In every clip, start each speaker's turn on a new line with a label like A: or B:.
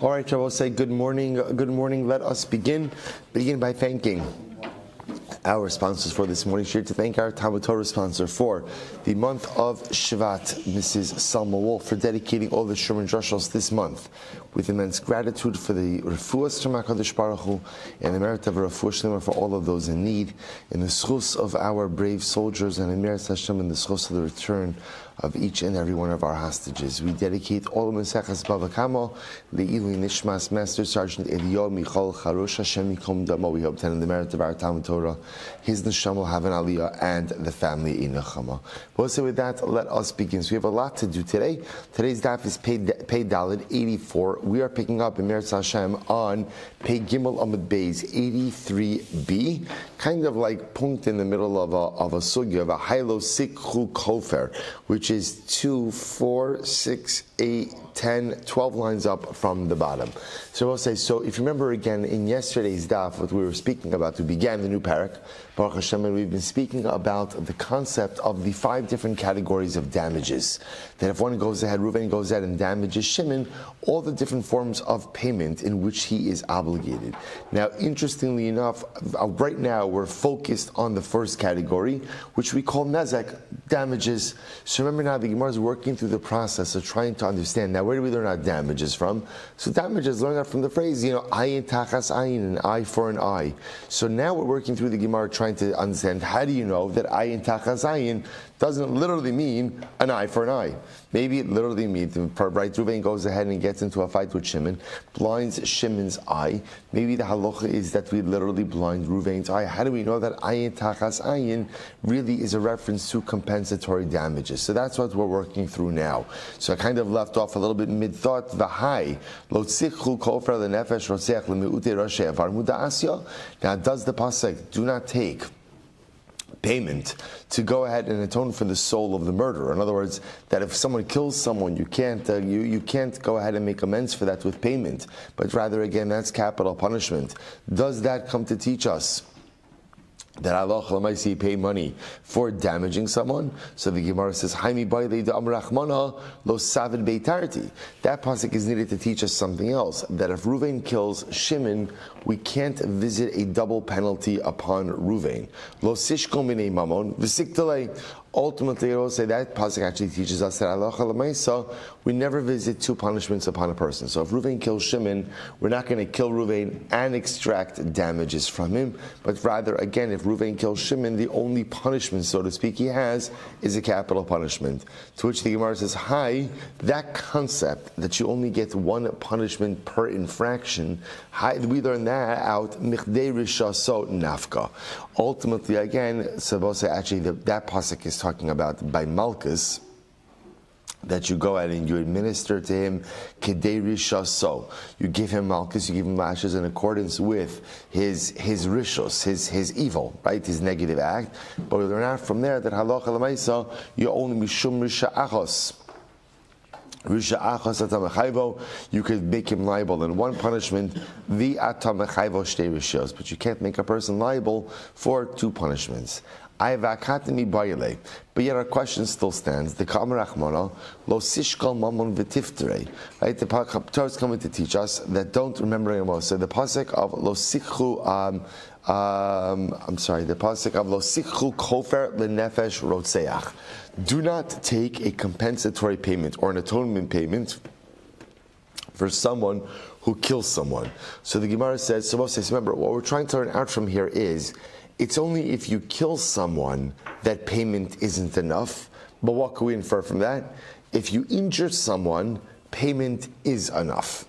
A: All right, I will say good morning. Good morning. Let us begin by thanking our sponsors for this morning. Here to thank our Talmud Torah sponsor for the month of Shvat, Mrs. Salma Wolf, for dedicating all the Shurman Drushos this month with immense gratitude for the refuahs from HaKadosh Baruch Hu and the merit of a refuah shlema for all of those in need, in the schus of our brave soldiers, and in merit Hashem in the schus of the return of each and every one of our hostages. We dedicate all of Meseches Bava Kamma Le'ilui Nishmas Master Sergeant Yomi Hashem Yikom Damo. We hope that in the merit of our Talmud Torah, his neshama will have an aliyah and the family in nechama. We'll say with that, let us begin. So we have a lot to do today. Today's daf is Pei Daled 84. We are picking up in Meretz Hashem on Pei Gimel Amud Beis 83b, kind of like punkt in the middle of a sugya of a Hailo Sikhu Kofer, which is 2, 4, 6, 8, 10, 12 lines up from the bottom. So we'll say, so if you remember again in yesterday's daf, what we were speaking about, we began the new parak, Baruch Hashem, and we've been speaking about the concept of the 5 different categories of damages. That if one goes ahead, Reuven goes ahead and damages Shimon, all the different forms of payment in which he is obligated. Now, interestingly enough, right now we're focused on the first category, which we call nezek, damages. So remember now, the Gemara is working through the process of trying to understand. Now, where do we learn our damages from? So damages, learn that from the phrase, ayin tachas ayin, an eye for an eye. So now we're working through the Gemara trying to understand, how do you know that ayin tachas ayin doesn't literally mean an eye for an eye? Maybe it literally means, right, Reuven goes ahead and gets into a fight with Shimon, blinds Shimon's eye. Maybe the halacha is that we literally blind Reuven's eye. How do we know that ayin tachas ayin really is a reference to compensatory damages? So that's what we're working through now. So I kind of left off a little bit mid-thought. V'hai lo tzichu kofer lenefesh rotzeach lemiute roshe avar muda asya. Now, does the pasuk do not take payment to go ahead and atone for the soul of the murderer? In other words, that if someone kills someone, you can't go ahead and make amends for that with payment, but rather, again, that's capital punishment. Does that come to teach us that Allah Lamaisi pay money for damaging someone? So the Gemara says, Haimi Baile de Amrachmana lo Savid Beitarti. That pasuk is needed to teach us something else. That if Reuven kills Shimon, we can't visit a double penalty upon Reuven. Lo Sishko Minei Mamon, V'siktale. Ultimately, I will say that pasuk actually teaches us that Allah Lamaisa, we never visit 2 punishments upon a person. So if Reuven kills Shimon, we're not going to kill Reuven and extract damages from him, but rather, again, if Reuven kills Shimon, the only punishment, so to speak, he has is a capital punishment. To which the Gemara says, hi, that concept that you only get 1 punishment per infraction, we learn that out, Michdei Rishaso Nafka. Ultimately, again, actually, that pasuk is talking about by Malchus, that you go out and you administer to him kedei rishaso. You give him malchus, you give him lashes in accordance with his rishos, his evil, right, his negative act. But we learn out from there that halacha l'maisa, you only mishum risha achos. You could make him liable in 1 punishment, but you can't make a person liable for 2 punishments. But yet our question still stands. The Kamma Rachmana lo sishkal mamon v'tiftere. Right, the Torah is coming to teach us that don't remember anymore. So the pasuk of lo sikhu, the pasuk of lo sikhu kofer lenefesh rotzeach. Do not take a compensatory payment or an atonement payment for someone who kills someone. So the Gemara says, remember, what we're trying to learn out from here is, it's only if you kill someone that payment isn't enough. But what can we infer from that? If you injure someone, payment is enough.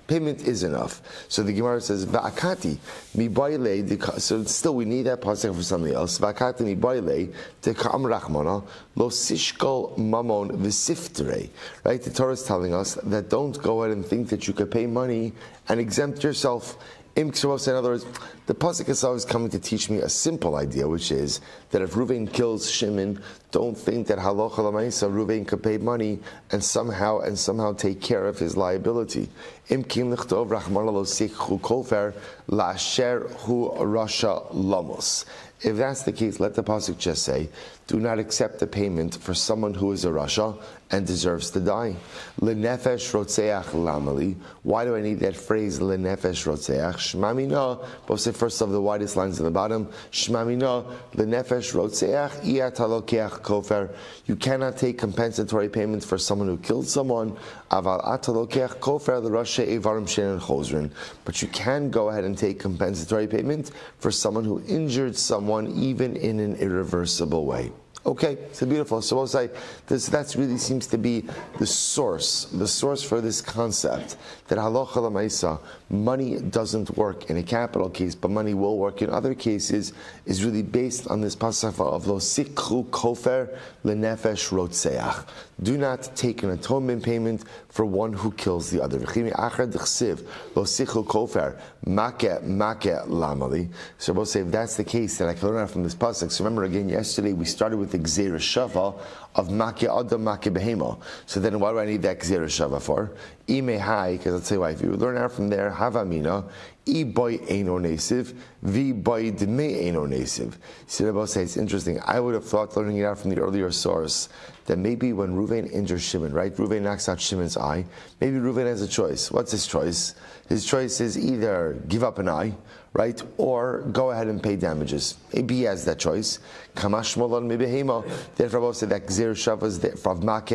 A: Payment is enough. So the Gemara says, Va'akati mi baile. So still we need that pasuk for something else. Va'akati mi baile te ka'am rachmana lo sishkol mamon v'siftere. Right? The Torah is telling us that don't go ahead and think that you could pay money and exempt yourself. In other words, the pasuk is always coming to teach me a simple idea, which is that if Reuven kills Shimon, don't think that halacha l'maisa Reuven could pay money and somehow take care of his liability. Imkin lichtov rachmana lo sikhu kofer la'asher hu rasha lamos. If that's the case, let the pasuk just say do not accept the payment for someone who is a rasha and deserves to die. Lenefesh rotzeach lamali. Why do I need that phrase, lenefesh rotzeach? Shmamina, both say first of the widest lines in the bottom. Shmamina, lenefesh rotzeach, iyat halokeach kofer. You cannot take compensatory payments for someone who killed someone. Aval atalokeach kofer the rasha evarim shein chosrin. But you can go ahead and take compensatory payment for someone who injured someone, even in an irreversible way. Okay, so beautiful. So we'll say that really seems to be the source for this concept that halacha l'maisa, money doesn't work in a capital case, but money will work in other cases, is really based on this pasuk of lo sikhu kofer lenefesh rotzeach. Do not take an atonement payment for one who kills the other. Lo sikhu kofer make lamali. So we'll say if that's the case, then I can learn out from this pasuk. So remember again, yesterday we started with the gzeira shava of make adam make behema. So then why do I need that gzeira shava for? Ime hai, because I'll tell you why. If you learn out from there, havamina, I boy eino nesiv, vi boy dme eino nesiv. See, Rabbi say it's interesting. I would have thought, learning it out from the earlier source, that maybe when Reuven injures Shimon, right? Reuven knocks out Shimon's eye. Maybe Reuven has a choice. What's his choice? His choice is either give up an eye, right, or go ahead and pay damages. Maybe he has that choice. Kamma Shmuel on mibehema. Therefore, Rabbi said that gzeira shava is from make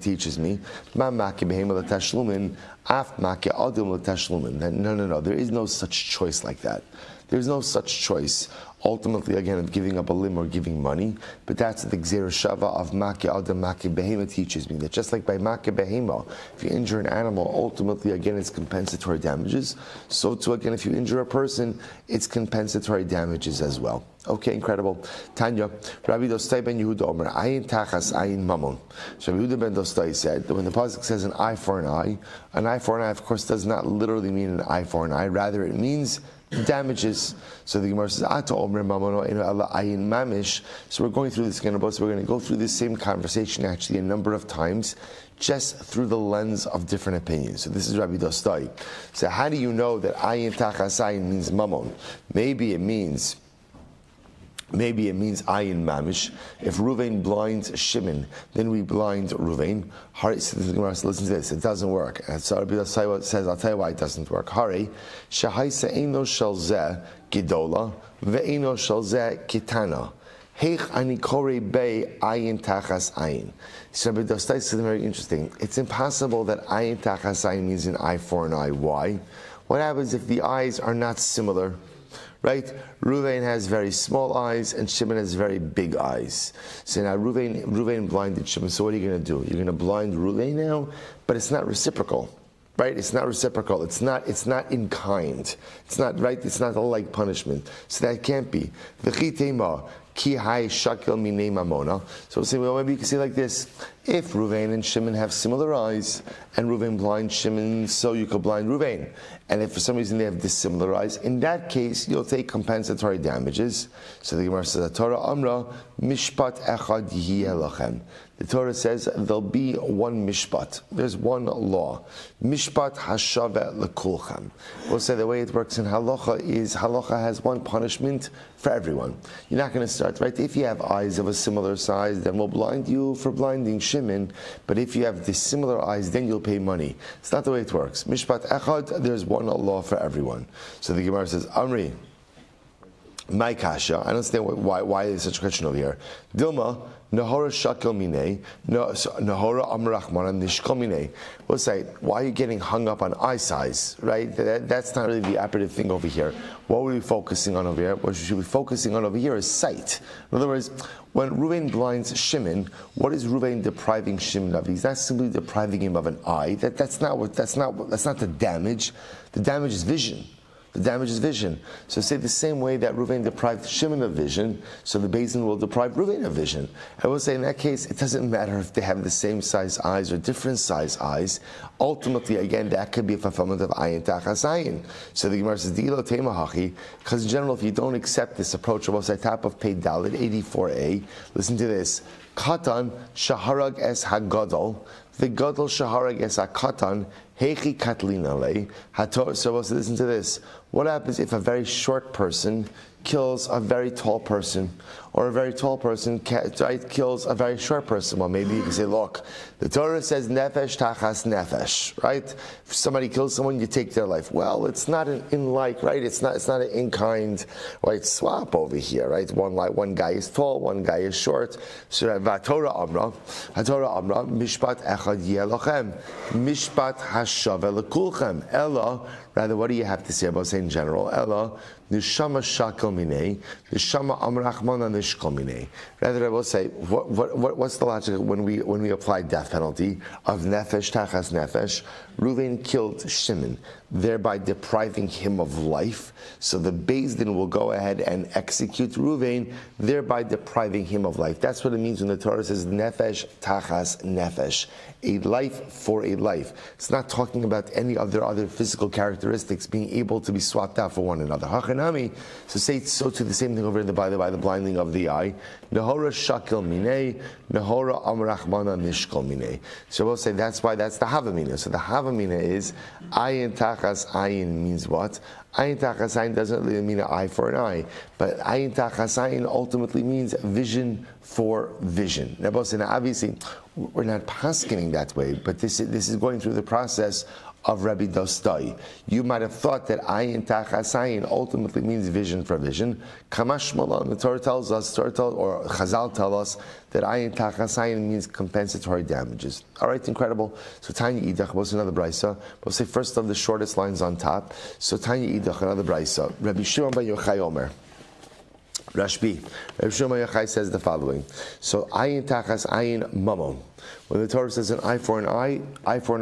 A: teaches me. Ma make behema l'tashlumin, af make adam l'tashlumin. No. There is no such choice like that. There's no such choice. Ultimately, again, of giving up a limb or giving money, but that's the gzeira shava of make adam make behema teaches me that just like by make behema, if you injure an animal, ultimately again it's compensatory damages. So too again, if you injure a person, it's compensatory damages as well. Okay, incredible. Tanya, Rabbi Dostai ben Yehuda Omer, ayin tachas ayin mamon. So Rabbi Yehuda ben Dostai said that when the pasuk says an eye for an eye, of course, does not literally mean an eye for an eye. Rather, it means damages. So the Gemara says, "Ata omer mamono eno ala ayin mamish." So we're going through this again. So we're going to go through this same conversation actually a number of times, just through the lens of different opinions. So this is Rabbi Dostai. So how do you know that ayin tachas ayin means mamon? Maybe it means ayin mamish. If Ruvain blinds Shimon, then we blind Ruvain. Listen to this. It doesn't work. And so Rabbi Dostai says, I'll tell you why it doesn't work. Hari shahaisa eino shel zeh gidola ve'eino shel zeh kitana. Heich ani kore bei ayin tachas ayin. So Rabbi Dostai says very interesting. It's impossible that ayin tachas ayin means an eye for an eye. Why? What happens if the eyes are not similar? Right? Reuven has very small eyes and Shimon has very big eyes. So now Reuven blinded Shimon. So what are you going to do? You're going to blind Reuven now? But it's not reciprocal. Right? It's not reciprocal. It's not in kind. It's not right. It's not a like punishment. So that can't be. V'chitema ki hai shakel minei mamona. So we'll say, well, maybe you can say like this. If Reuven and Shimon have similar eyes, and Reuven blinds Shimon, so you could blind Reuven. And if for some reason they have dissimilar eyes, in that case, you'll take compensatory damages. So the Gemara says, Torah Amra, Mishpat Echad Yihi Elochem. The Torah says there'll be one mishpat. There's one law. Mishpat hashave lekulchem. We'll say the way it works in halacha is halacha has one punishment for everyone. You're not going to start, right? If you have eyes of a similar size, then we'll blind you for blinding Shimon. But if you have dissimilar eyes, then you'll pay money. It's not the way it works. Mishpat echad, there's one law for everyone. So the Gemara says, Amri, my kasha. I don't understand why there's such a question over here. Dilma, Nahora shakel minei, Nahora amrachmana nishkol minei. We'll say, why are you getting hung up on eye size, right? That's not really the operative thing over here. What were we focusing on over here? What we should be focusing on over here is sight. In other words, when Reuven blinds Shimon, what is Reuven depriving Shimon of? He's not simply depriving him of an eye. That's not the damage. The damage is vision. The damage is vision. So say the same way that Reuven deprived Shimon of vision, so the Beis Din will deprive Reuven of vision. I will say in that case, it doesn't matter if they have the same size eyes or different size eyes. Ultimately, again, that could be a fulfillment of ayin tachas ayin. So the Gemara says, Dilo temahachi, because in general, if you don't accept this approach, of top of Pei Dalet 84a, listen to this. Katan shaharag es hagadol, the gadol shaharag es hakatan, heichi katlina lei. So listen to this. What happens if a very short person kills a very tall person, or a very tall person kills a very short person. Well, maybe you can say, look, the Torah says nefesh tachas nefesh, right? If somebody kills someone, you take their life. Well, it's not an in-like, right? It's not an in-kind, right, swap over here, right? One guy is tall, one guy is short. So Torah Amra, mishpat echad yelochem, mishpat hashave lekulchem. Ella, rather, what do you have to say about saying in general? Ella, nishama shakel minei, nishama amrachmana nishkol minei. Rather, I will say, what's the logic when we apply death penalty of nefesh tachas nefesh? Reuven killed Shimon, thereby depriving him of life. So the Beis Din will go ahead and execute Reuven, thereby depriving him of life. That's what it means when the Torah says nefesh tachas nefesh, a life for a life. It's not talking about any other physical characteristics being able to be swapped out for one another. Hachanami, so say so to the same thing over in the by the blinding of the eye. Nehora shakel minei, nehora amrachmana nishkol minei. So we'll say that's why that's the havamina. So the havamina is ayin tachas ayin means what? Ayin tachas ayin doesn't really mean an eye for an eye, but ayin tachas ayin ultimately means vision for vision. Now, obviously, we're not paskening that way, but this is going through the process of Rabbi Dostai. You might have thought that ayin tachas ayin ultimately means vision for vision. Kamma Shmuel, the Torah tells us, or Chazal tell us that ayin tachas ayin means compensatory damages. All right, incredible. So Tanya Idach was another brisa. We'll say first of the shortest lines on top. So Tanya Idach, another brisa. Rabbi Shimon bar Yochai Omer. Rashbi. Rabbi Shimon bar Yochai says the following. So ayin tachas ayin mamon. When the Torah says an eye for an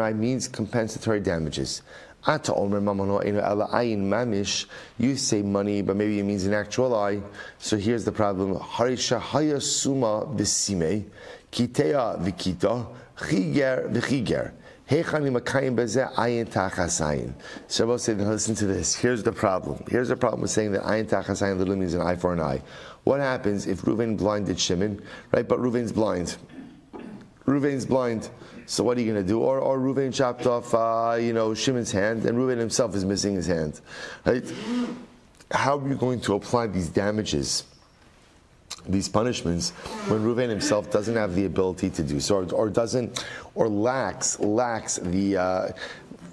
A: eye means compensatory damages. Ata omer mamono eno ela ayin mamish. You say money, but maybe it means an actual eye. So here's the problem. Harisha haya suma b'simei, kitea v'kita, chiger v'chiger. Heichani makayim bezeh ayin tachas ayin. So I'll say, listen to this. Here's the problem. Here's the problem with saying that ayin tachas ayin literally means an eye for an eye. What happens if Reuven blinded Shimon, right? But Reuven's blind. Reuven's blind, so what are you going to do? Or Reuven chopped off, Shimon's hand, and Reuven himself is missing his hand. Right? How are you going to apply these damages, these punishments, when Reuven himself doesn't have the ability to do so, or lacks the.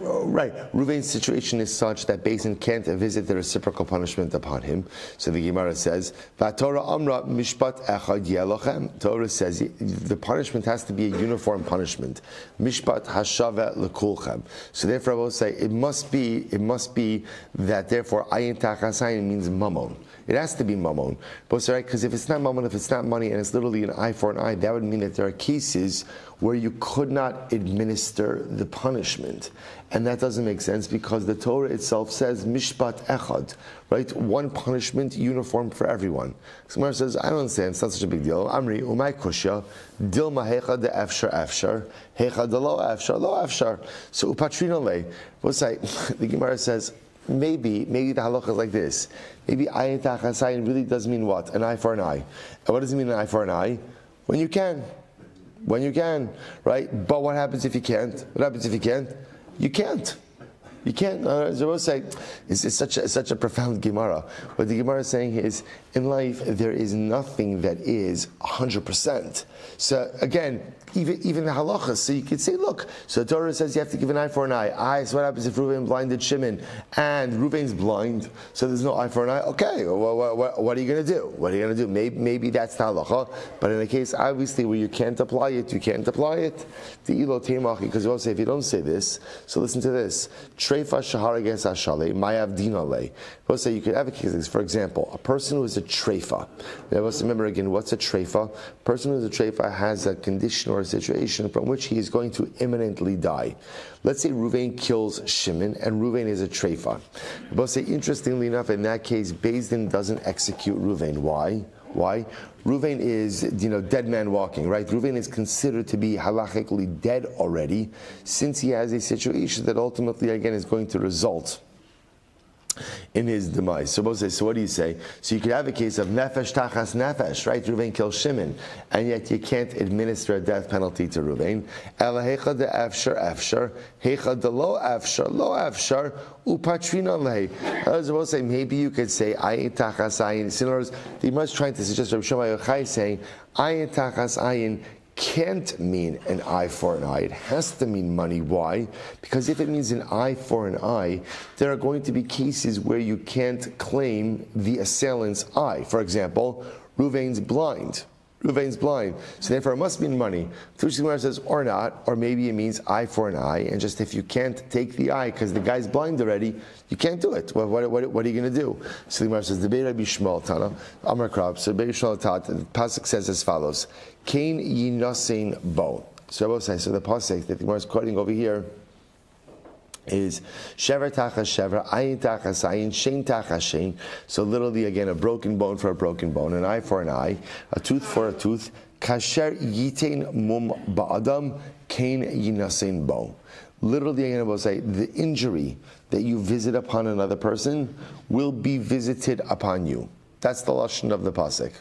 A: Right, Reuven's situation is such that Beis Din can't visit the reciprocal punishment upon him. So the Gemara says, "Torah amra mishpat echad yelochem." Torah says the punishment has to be a uniform punishment. Mishpat hashave lekulchem. So therefore, I will say it must be that therefore ayin tachas ayin means mamon. It has to be mamon. But right, because if it's not mamon, if it's not money, and it's literally an eye for an eye, that would mean that there are cases where you could not administer the punishment. And that doesn't make sense because the Torah itself says mishpat echad, right? One punishment uniform for everyone. Gemara says, I don't understand, it's not such a big deal. Amri, umay kushya, dilma hecha de efshar, hecha de lo efshar. So upatrina le, we'll say, the Gemara says, maybe the halacha is like this. Maybe ayin tachas ayin really does mean what? An eye for an eye. And what does it mean an eye for an eye? When you can, right? But what happens if you can't? What happens if you can't? You can't. You can't. As I will say, it's such a profound Gemara. What the Gemara is saying is, in life there is nothing that is 100%. So again, even the halachas. So you could say, look. So the Torah says you have to give an eye for an eye. So what happens if Reuven blinded Shimon and Reuven's blind? So there's no eye for an eye. Okay. Well, what are you going to do? What are you going to do? Maybe that's the halacha. But in a case obviously where you can't apply it, you can't apply it. The ilo teimachi, because you won't say if you don't say this. So listen to this. Treifa shahar against ashale mayav dinale. We'll say you could advocate this. For example, a person who is a treifa. Remember again, what's a treifa? A person who is a treifa has a condition or a situation from which he is going to imminently die. Let's say Reuven kills Shimon, and Reuven is a treifa. We'll say, interestingly enough, in that case, Beis Din doesn't execute Reuven. Why? Reuven is, dead man walking, right? Reuven is considered to be halachically dead already, since he has a situation that ultimately, again, is going to result in his demise. So what do you say? So you could have a case of nefesh tachas nefesh, right? Reuven kills Shimon, and yet you can't administer a death penalty to Reuven. Ela hecha de efshar efshar, hecha de lo efshar, upatrina lei. I was supposed to say, maybe you could say ayin tachas ayin. In other words, the Gemara is trying to suggest Rabbi Shimon Yochai saying ayin tachas ayin can't mean an eye for an eye. It has to mean money. Why? Because if it means an eye for an eye, there are going to be cases where you can't claim the assailant's eye. For example, Reuven's blind. Reuven's blind. So therefore it must mean money. Tushimar says, or not, or maybe it means eye for an eye, and just if you can't take the eye because the guy's blind already, you can't do it. What are you going to do? So the Gemara says, the Rabbi Shmuel Tana, Amar Krab, so Rabbi Shmuel Tat, the Pasuk says as follows, Kain yinasin bo. So the Pasuk that the Gemara is quoting over here is shever tachas shever, ayin tachas ayin, shein tachas shein. So literally again, a broken bone for a broken bone, an eye for an eye, a tooth for a tooth. Kasher yitain mum ba'adam, kain yinasin bo. Literally again, I will say the injury that you visit upon another person will be visited upon you. That's the lashon of the pasuk.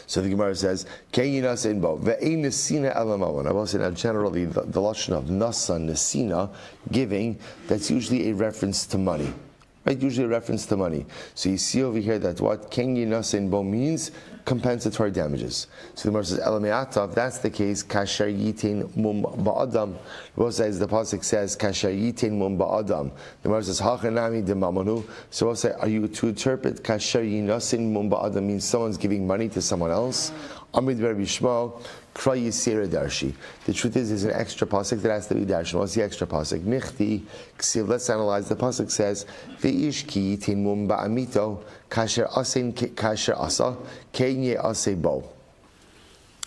A: So the Gemara says, "Keinas in bo ve'ein nesina elamon." I will say that generally the lashon of nasa nesina, giving, that's usually a reference to money, right? Usually a reference to money. So you see over here that what keinas in bo means compensatory damages. So the Gemara says, "Elameata." If that's the case, kasher yitin mum ba'adam. The pasuk says, "Kasher yitin mum ba'adam." The Gemara says, "Hachanami de mamanu." So we'll say, are you to interpret kasher yinasin mum ba'adam means someone's giving money to someone else? Amid Rabbi Shmuel, Kra Yisera Darshi. The truth is, there's an extra pasuk that has to be darshan. What's the extra pasuk? Michti ksiv. Let's analyze. The pasuk says, "Ve'ish ki yitin mum ba'amito kasher asin kasher asa kenye ase bo."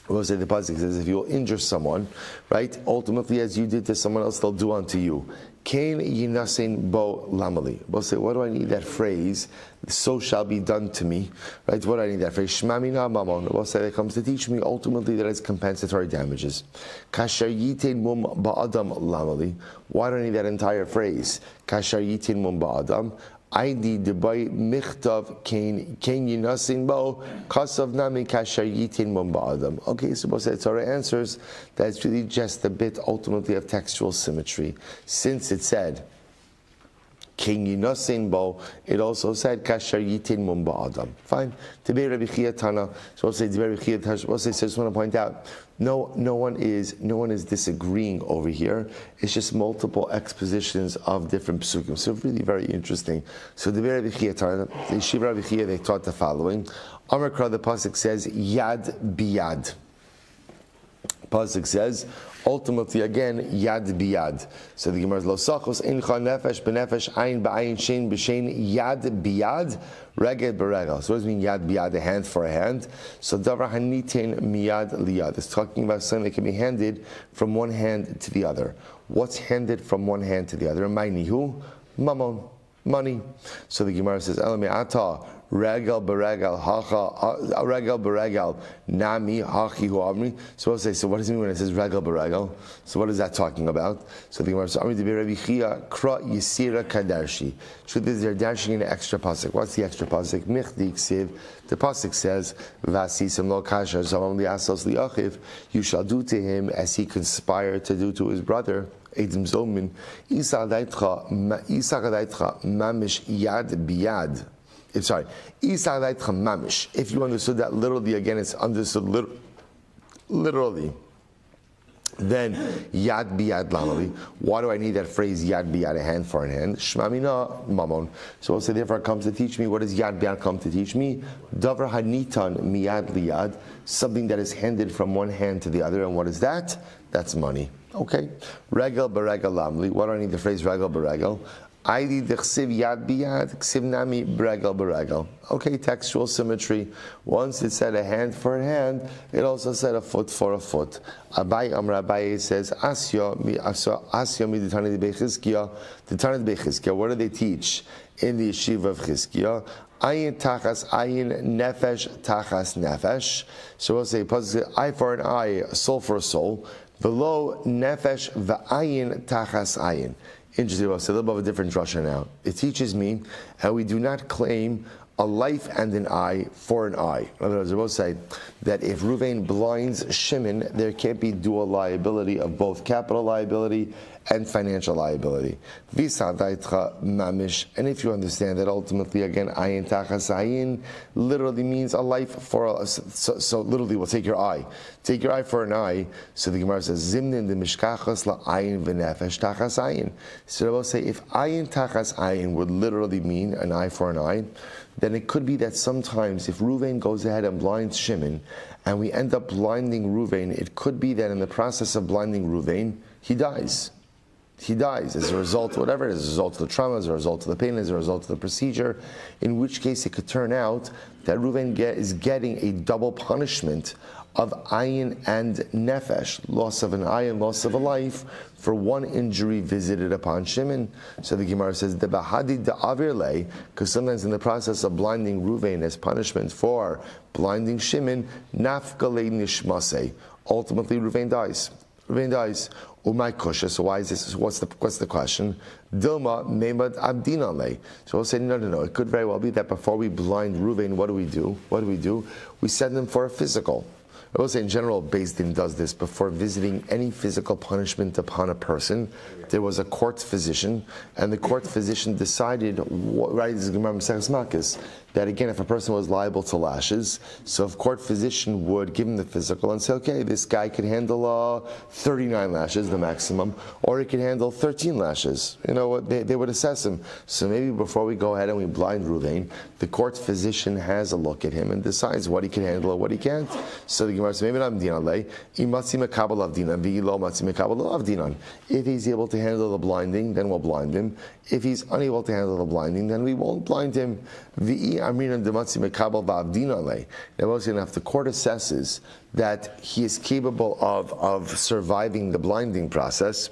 A: We'll say the pasuk says, if you will injure someone, right, ultimately as you did to someone else, they'll do unto you. Kain yinasin bo lamali. We'll say, what do I need that phrase? So shall be done to me. Right? What do I need that phrase? Shmamina mamon. We'll say that comes to teach me ultimately that it's compensatory damages. Kasher yitin mum ba'adam lamali. Why do I need that entire phrase? Kasher yitin mum ba'adam. Aidi debay michtav kain yinasin bo kasav nami kasher yitin mum ba'adam. Okay, so we'll say Torah answers that it's really just a bit ultimately of textual symmetry. Since it said King Yinasin bo, it also said kasher yitin mum ba'adam. Fine. Today Rabbi Chia Tana. So we'll say Rabbi Chia Tana. We'll say. So I just want to point out, no one is disagreeing over here. It's just multiple expositions of different psukim. So really very interesting. So the Rabbi Chia Tana, the Yeshiva Rabbi Chia, they taught the following. Amar Kra, the pasuk says yad biyad. Pasuk says, ultimately again, yad biyad. So the Gemara is lo sachos incha nefesh benefesh ayin ba'ayin shein b'shein yad biyad regel b'regel. So what does it mean yad biyad? A hand for a hand. So davar hanitin miyad liyad. It's talking about something that can be handed from one hand to the other. What's handed from one hand to the other? Ma'inihu mamon, money. So the Gemara says elame ata. Regal beregal hacha regal beregal nami hachi hu amri. So we'll say, so what does it mean when it says regal beregal? So what is that talking about? So the Gemara says, Amri de Rabbi Chia kra yisira kadarshi. Truth is, they're dashing in an extra pasuk. What's the extra pasuk? Michdi ksiv. The pasuk says, "Vasisim lo kasher zavam liasos liachiv." You shall do to him as he conspired to do to his brother. Edim zomin isa daitcha mamish yad biyad. Sorry, if you understood that literally, again, it's understood literally. Then yad biyad lamali. Why do I need that phrase yad biyad, a hand for a hand? Shmamina mamon. So we'll say therefore it comes to teach me. What does yad biyad come to teach me? Davar hanitan miyad liyad, something that is handed from one hand to the other. And what is that? That's money. Okay. Regal beregal lamli. Why do I need the phrase regal beregal? Aidi dechsiv yad biyad, ksiv nami beregal beregal. Okay, textual symmetry. Once it said a hand for a hand, it also said a foot for a foot. Abai says, Asya mi the Tanit Bechizkiya. The Tanit Bechizkiya, what do they teach in the yeshiva of Chizkiya? Ayin tachas ayin, nefesh tachas nefesh. So we'll say, eye for an eye, soul for a soul. Below nefesh v'ayin tachas ayin. Interesting. Well, so a little bit of a different drasha now. It teaches me how we do not claim a life and an eye for an eye. In other words, they both say that if Ruvain blinds Shimon, there can't be dual liability of both capital liability and financial liability. And if you understand that ultimately, again, ayin tachas ayin literally means a life for a, so literally we'll take your eye. Take your eye for an eye. So the Gemara says, Zimnin de mishkachas la ayin v'nefesh tachas ayin. So they both say, if ayin tachas ayin would literally mean an eye for an eye, then it could be that sometimes if Ruvain goes ahead and blinds Shimon, and we end up blinding Ruvain, it could be that in the process of blinding Ruvain, he dies. He dies as a result, whatever it is, as a result of the trauma, as a result of the pain, as a result of the procedure, in which case it could turn out that Ruvain is getting a double punishment of ayin and nefesh, loss of an eye and loss of a life, for one injury visited upon Shimon. So the Gemara says, the bahadi da avirle, because sometimes in the process of blinding Ruvain as punishment for blinding Shimon, nafkale nishmase, ultimately Ruvain dies. Ruvain dies. Umay kusha. So why is this? What's the question? Dilma meimad abdinale. So we'll say no. It could very well be that before we blind Ruvain, what do we do? We send him for a physical. I will say in general, Beis Din does this before visiting any physical punishment upon a person. There was a court physician, and the court physician decided, right, this is Gemara Maseches Makos, that again, if a person was liable to lashes, so if court physician would give him the physical and say, okay, this guy could handle 39 lashes, the maximum, or he could handle 13 lashes. You know what? They would assess him. So maybe before we go ahead and we blind Ruvain, the court physician has a look at him and decides what he can handle or what he can't. So the Gemara says, maybe not Dinan. If he's able to handle the blinding, then we'll blind him. If he's unable to handle the blinding, then we won't blind him. Now, if the court assesses that he is capable of surviving the blinding process,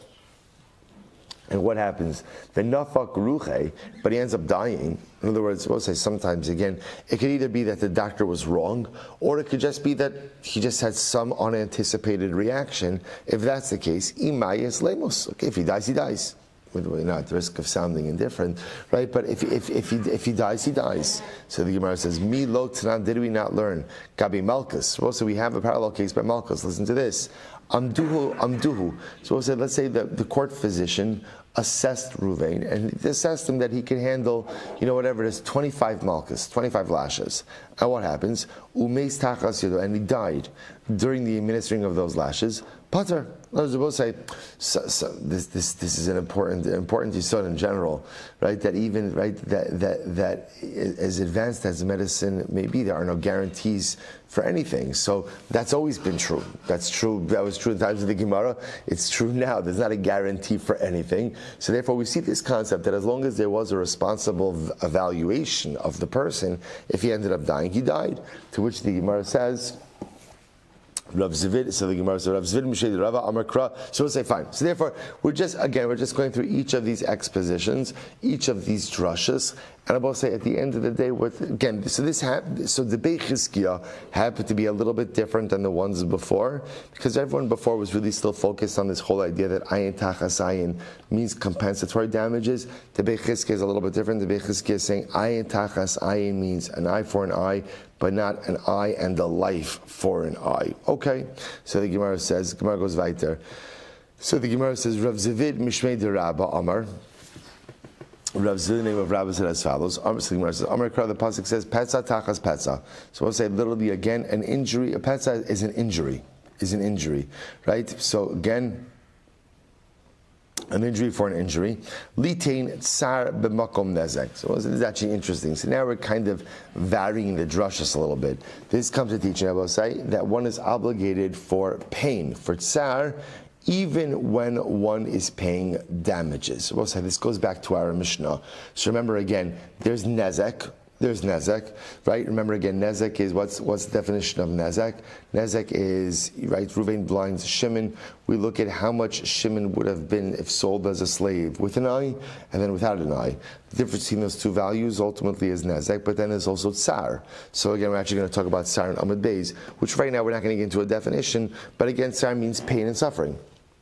A: and what happens? The nafak ruche, but he ends up dying. In other words, we'll say sometimes, again, it could either be that the doctor was wrong, or it could just be that he just had some unanticipated reaction. If that's the case, imayas lemos. Okay, if he dies, he dies. We're not at the risk of sounding indifferent, right? But if he dies, he dies. So the Gemara says, "Mi lo tanan." Did we not learn? Gabi Malkus. Also, we have a parallel case by Malkus. Listen to this. Amduhu. So we'll say, let's say that the court physician assessed Ruvain, and assessed him that he can handle, whatever it is, 25 malchus, 25 lashes. And what happens? Umeis tachas yodo, and he died during the administering of those lashes. Pater. Others will say, this is an important yisod in general, right? That even that as advanced as medicine may be, there are no guarantees for anything. So that's always been true. That's true. That was true in times of the Gemara. It's true now. There's not a guarantee for anything. So therefore, we see this concept that as long as there was a responsible evaluation of the person, if he ended up dying, he died. To which the Gemara says, Rav Zvid, so the Gemara says, Rav Zvid Mishaydi Rava Amar Kra. So we'll say fine. So therefore, we're just going through each of these expositions, each of these drushes, and I will say at the end of the day, so the Beit Chizkiah happened to be a little bit different than the ones before, because everyone before was really still focused on this whole idea that ayin tachas ayin means compensatory damages. The Beit Chizkiah is a little bit different. The Beit Chizkiah is saying ayin tachas ayin means an eye for an eye, but not an eye and a life for an eye. Okay, so the Gemara goes weiter. So the Gemara says, Rav Zvid Mishmei de Rabba Amar. Rav Zvid, the name of Rabbi, said as follows. Obviously, the Gemara says, Amar Kra, the pasuk says, Petza tachas petza. So we'll say literally again, an injury. A petza is an injury, right? So again, an injury for an injury. Litain tsar b'makom nezek. So this is actually interesting. So now we're kind of varying the drushas a little bit. This comes to teaching, I will say, that one is obligated for pain, for tsar, even when one is paying damages. We'll say this goes back to our Mishnah. So remember again, there's nezek. There's nezek, right? Remember again, nezek is what's the definition of nezek? Nezek is, right, Ruvain blinds Shimon. We look at how much Shimon would have been if sold as a slave with an eye and then without an eye. The difference between those two values ultimately is nezek, but then there's also tsar. So again, we're actually going to talk about tsar and Amud Beis, which right now we're not going to get into a definition, but again, tsar means pain and suffering.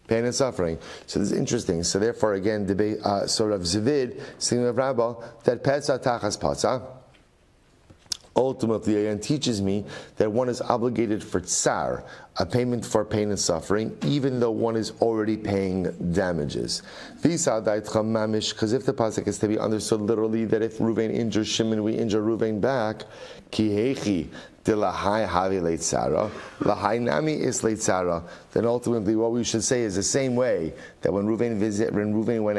A: pain and suffering. So this is interesting. So therefore, again, debate. So Rav Zvid, saying of Rabbi, that petza tachas patza, ultimately again teaches me that one is obligated for tsar, a payment for pain and suffering, even though one is already paying damages. Because if the pasuk is to be understood literally, that if Ruvain injures Shimon, we injure Ruvain back, kihechi dilahai havi leitzara, lahai nami is leitzara. Then ultimately, what we should say is the same way that when Ruvain went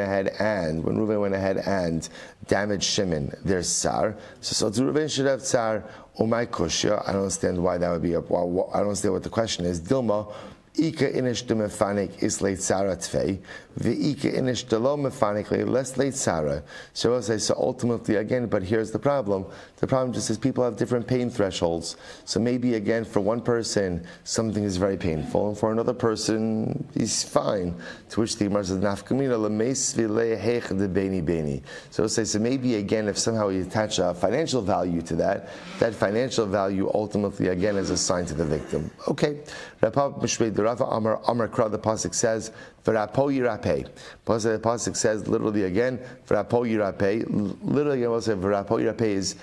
A: ahead and damaged Shimon, there's tsar. So Ruvain should have tsar. Umay kushya. I don't understand why that would be I don't understand what the question is. Dilma. Ika inish de mefanik is late Sarah tfei, Ika inish de lo mefanik less late Sarah. So ultimately again, but here's the problem. The problem just is people have different pain thresholds. So maybe again for one person something is very painful, and for another person he's fine. To which the Gemara says nafkamina lemeis v'le hech de beni beni. So maybe again if somehow you attach a financial value to that financial value ultimately again is assigned to the victim. Okay. The pasuk says, "V'rapo yirapei." The pasuk says literally again, "V'rapo yirapei." Literally, I will say, "V'rapo yirapei" is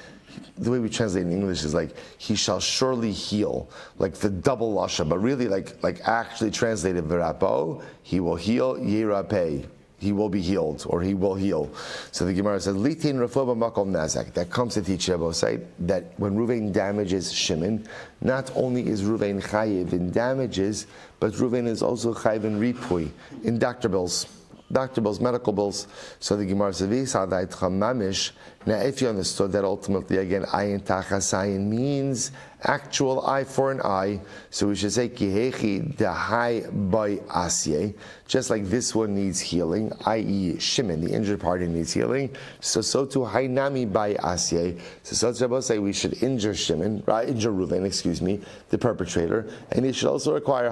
A: the way we translate in English is like "he shall surely heal," like the double lasha, but really like actually translated "V'rapo," he will heal. Yirapei, he will be healed, or he will heal. So the Gemara says, "Litin refuah b'makom nazak." That comes to teach Yabosai that when Ruvain damages Shimon, not only is Ruvain chayiv in damages, but Ruvain is also chayiv in ripui, in doctor bills, medical bills. So the Gemara says, "Mamish." Now, if you understood that ultimately again, ayin tachas ayin means actual eye for an eye, so we should say kihechi dehai by asye. Just like this one needs healing, i.e. Shimon, the injured party needs healing. So too hainami by asye. So Rabbi say we should injure Shimon, injure Ruvain, the perpetrator, and he should also require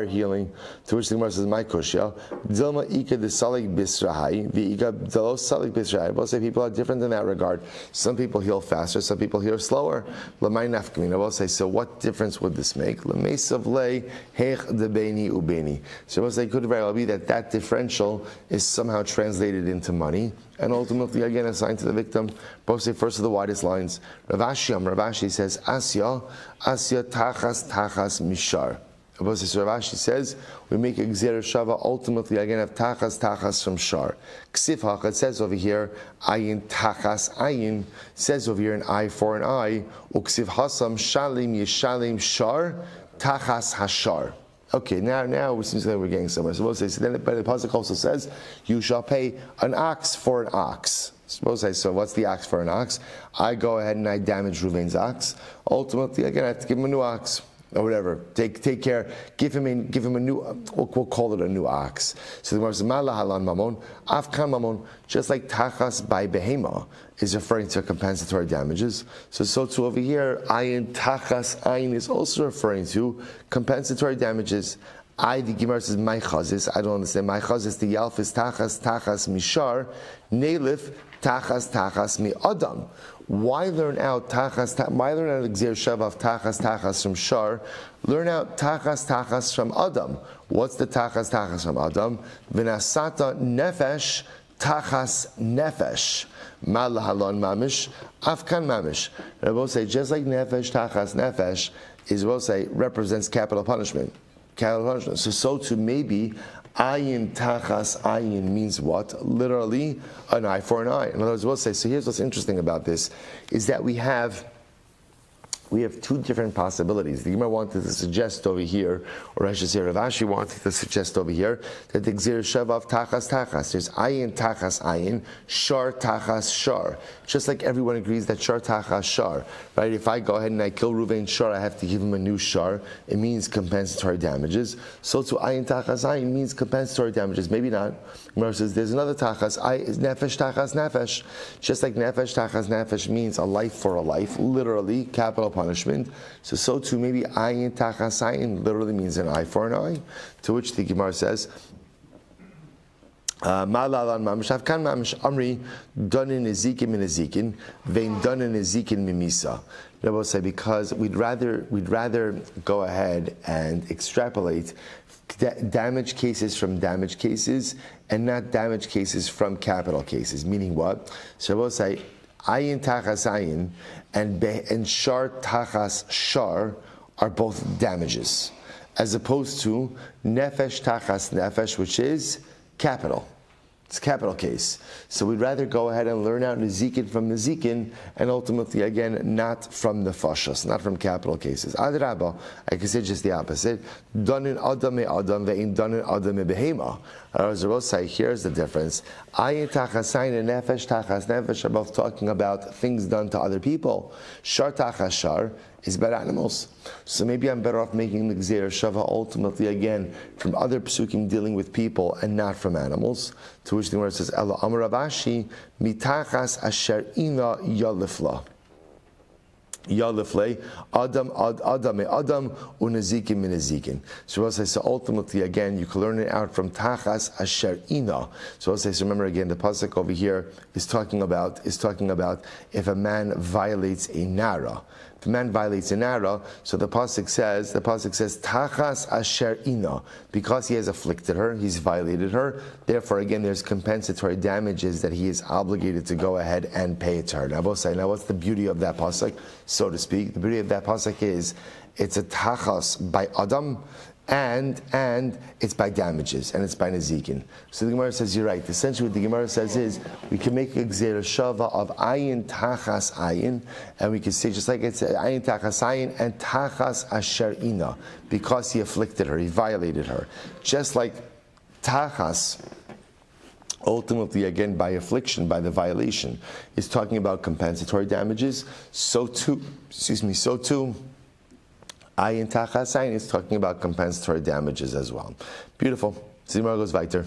A: healing. To which the Gemara says, "My kushya dilma ika de salik bisrahai, the ika delos salik bisrahai." Both say people are different in that regard. Some people heal faster, some people heal slower. Lamay nafkamina. I will say, so what difference would this make? Lamesav lei hech de beni ubeni. So I will say, it could very well be that differential is somehow translated into money, and ultimately again assigned to the victim. Both say first of the widest lines. Ravashi says, Asya tachas mishar. So Ravashi says, we make a gzera shava ultimately again of tachas from shar. Ksif hach, it says over here, ayin tachas ayin, says over here an eye for an eye. Uksiv hasam shalim yeshalim shar tachas hashar. Okay, now it seems like we're getting somewhere. So then the pasuk also says, you shall pay an ox for an ox. So what's the ox for an ox? I go ahead and I damage Ruvain's ox. Ultimately, again, I have to give him a new ox. Or whatever, take care. Give him a new. We'll call it a new ox. So the Gemara says, "Mala halan mamon, afkan mamon." Just like tachas by behema is referring to compensatory damages, so too over here, ayin tachas ayin is also referring to compensatory damages. The Gemara says, "My chazis." I don't understand. My chazis. The yalf is tachas mishar, nelif tachas mi adam. Why learn out tachas? Why learn out gzer shava of tachas from shar? Learn out tachas from adam. What's the tachas from adam? V'nasata nefesh tachas nefesh. Mal halon mamish afkan mamish. I will say just like nefesh tachas nefesh is will say represents capital punishment. So too maybe ayin tachas ayin means what? Literally an eye for an eye. In other words, we'll say, so here's what's interesting about this, is that we have two different possibilities. The Gemara wanted to suggest over here, or I should say Rav Ashi wanted to suggest over here, that the Gzir Sheva of tachas. There's ayin tachas ayin, shar tachas shar. Just like everyone agrees that shar tachas shar. Right? If I go ahead and I kill Ruvain shar, I have to give him a new shar. It means compensatory damages. So to ayin tachas ayin means compensatory damages. Maybe not. Gemara says there's another tachas, nefesh tachas nefesh. Just like nefesh tachas nefesh means a life for a life, literally, capital punishment. So too maybe ayin tachas ayin literally means an eye for an eye. To which the Gemara says, Malalan mamish avkan mamish amri danin ezikin min ezikin vein danin ezikin mimisa. Rabbi say because we'd rather go ahead and extrapolate damage cases from damage cases and not damage cases from capital cases. Meaning what? So Rabbi say ayin tachas ayin and shar tachas shar are both damages, as opposed to nefesh tachas nefesh, which is capital. It's a capital case. So we'd rather go ahead and learn out Nezikin from Nezikin, and ultimately, again, not from nefashos, not from capital cases. Adrabah, I can say just the opposite. Danin adam me adam ve'in danin adam me behema. As I will say, here's the difference. Ayin tachas ayin and nefesh tachas nefesh are both talking about things done to other people. Shar tachas shar is about animals. So maybe I'm better off making the Gzeir Shava ultimately again from other psukim dealing with people and not from animals. To which the Gemara says, Ela Amar Rav Ashi, mitachas asher ina yalifla. Yalifle, Adam unazikin minazikin. So I'll say, so ultimately again, you can learn it out from tachas asher ina. So I'll say, so remember again, the pasuk over here is talking about if a man violates a nara. If a man violates a nara, so the pasuk says tachas asher ina, because he has afflicted her, he's violated her. Therefore, again, there's compensatory damages that he is obligated to go ahead and pay it to her. Now, both say, now what's the beauty of that pasuk, so to speak? The beauty of that pasuk is it's a tachas by Adam, and it's by damages, and it's by nezikin. So the Gemara says, you're right. Essentially what the Gemara says is, we can make a gzeira shava of ayin tachas ayin, and we can say, just like it's ayin tachas ayin and tachas asher ina, because he afflicted her, he violated her. Just like tachas, ultimately again by affliction, by the violation, is talking about compensatory damages, so too, ayin tachas ayin is talking about compensatory damages as well. Beautiful. Zimar goes weiter.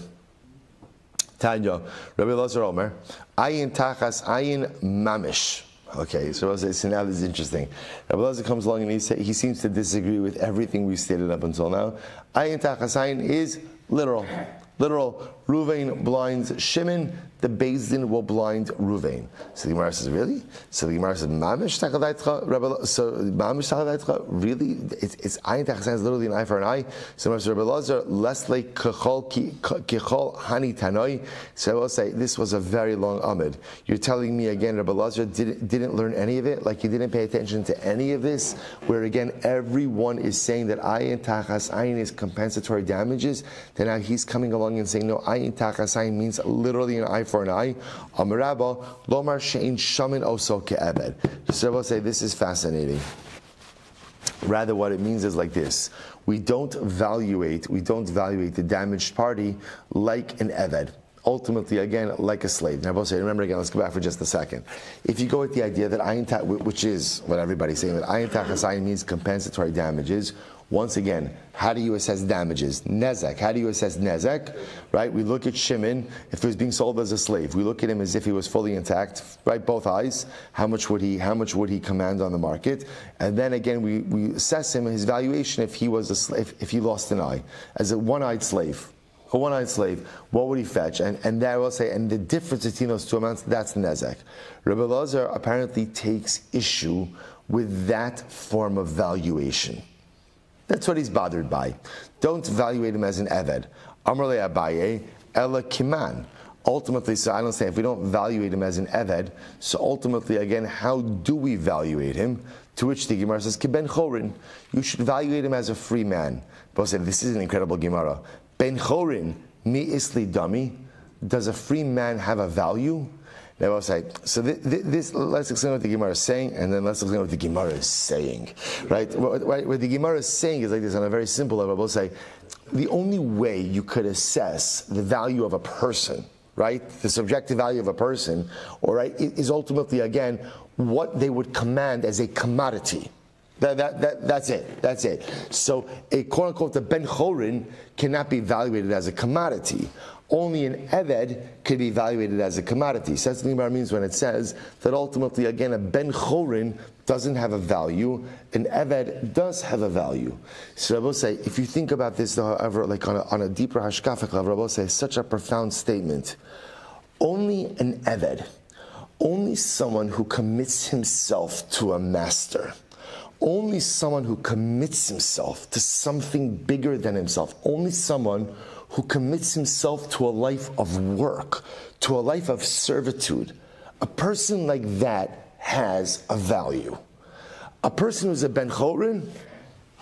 A: Tanya, Rabbi Lazar Omer, ayin tachas ayin mamish. Okay, so now this is interesting. Rabbi Lazar comes along and he seems to disagree with everything we've stated up until now. Ayin tachas ayin is literal. Ruvain blinds Shimon, the Beis Din will blind Ruvain. So the Gemara says, really? So the Gemara says, Mamish tachadaitcha, so Mamish tachadaitcha, really? It's ayin tachas ayin is literally an eye for an eye. So the Gemara says, Rabbi Lazar, lesle kichol hani tanoi. So I will say, this was a very long amid. You're telling me again, Rabbi Lazar didn't learn any of it, like he didn't pay attention to any of this, where again, everyone is saying that ayin tachas ayin is compensatory damages. Then now he's coming along and saying, no, ayin tachas ayin means literally an eye for an eye. Amarabba, lomar she'in shamin oso ke'ebed. So I will say, this is fascinating. Rather, what it means is like this: we don't evaluate the damaged party like an eved. Ultimately, again, like a slave. Now, I will say, remember again, let's go back for just a second. If you go with the idea that ayin which is what everybody's saying, that ayin tachas ayin means compensatory damages. Once again, how do you assess damages? Nezek. How do you assess nezek? Right? We look at Shimon, if he was being sold as a slave. We look at him as if he was fully intact, right? Both eyes. How much would he command on the market? And then again, we assess him, his valuation, if he was a slave, if he lost an eye, as a one-eyed slave. A one-eyed slave, what would he fetch? And there I will say, and the difference between those two amounts, that's nezek. Rabbi Lazar apparently takes issue with that form of valuation. That's what he's bothered by. Don't evaluate him as an eved. Amar le Abaye, ela kiman. Ultimately, so I don't say if we don't evaluate him as an eved, so ultimately, again, how do we evaluate him? To which the Gemara says, Ki ben chorin. You should evaluate him as a free man. But I say, this is an incredible Gemara. Ben chorin, mi isli dami. Does a free man have a value? Now I'll say, so this, let's explain what the Gemara is saying, and then let's explain what the Gemara is saying. Right? What the Gemara is saying is like this on a very simple level. We'll say, the only way you could assess the value of a person, right, the subjective value of a person, all right, is ultimately, again, what they would command as a commodity. That's it. So a quote-unquote the ben chorin cannot be evaluated as a commodity. Only an eved could be evaluated as a commodity. So that's what the Gemara means when it says that ultimately, again, a ben chorin doesn't have a value, an eved does have a value. So Rabbi will say, if you think about this, however, like on a deeper hashkafic level, Rabbi will say, such a profound statement. Only an eved, only someone who commits himself to a master, only someone who commits himself to something bigger than himself, only someone who commits himself to a life of work, to a life of servitude, a person like that has a value. A person who's a ben chorin,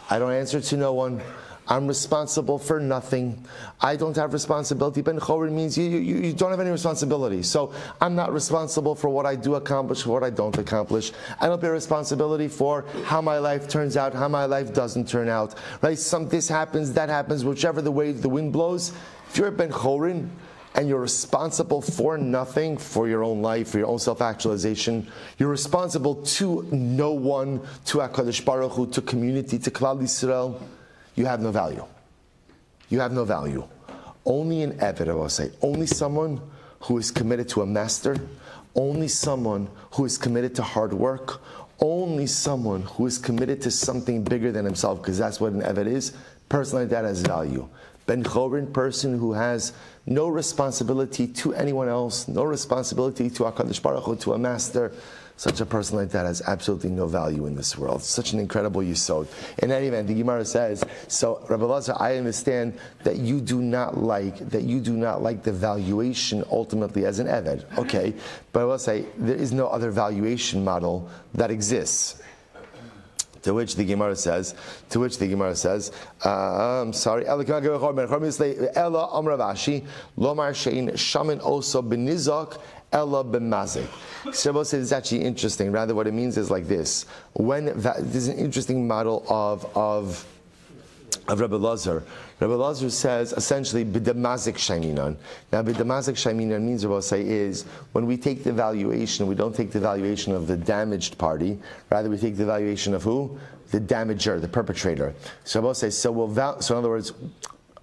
A: I don't answer to no one. I'm responsible for nothing. I don't have responsibility. Ben chorin means you don't have any responsibility. So I'm not responsible for what I do accomplish, what I don't accomplish. I don't bear responsibility for how my life turns out, how my life doesn't turn out. Right? This happens, that happens, whichever the way the wind blows. If you're a ben chorin and you're responsible for nothing, for your own life, for your own self-actualization, you're responsible to no one, to HaKadosh Baruch Hu, to community, to Klal Yisrael, you have no value. You have no value. Only an Eved, I will say, only someone who is committed to a master, only someone who is committed to hard work, only someone who is committed to something bigger than himself, because that's what an Eved is, person like that has value. Ben Chorin, person who has no responsibility to anyone else, no responsibility to HaKadosh Baruch Hu, to a master, such a person like that has absolutely no value in this world. Such an incredible yisod. In any event, the Gemara says, so Rabbi Lazar, I understand that you do not like the valuation ultimately as an Eved. Okay, but I will say there is no other valuation model that exists. To which the Gemara says, I'm sorry, Ella Amravashi, Lomar Shein Shaman Oso Benizak, Ella B'mazik. Shabbos says it's actually interesting. Rather, what it means is like this. There's an interesting model of Rabbi Lazar. Rabbi Lazar says essentially b'damazik shaiminan. Now b'damazik shaiminan means, Rabbi say, is when we take the valuation, we don't take the valuation of the damaged party. Rather, we take the valuation of who? The damager, the perpetrator. So Rabbi says, so in other words,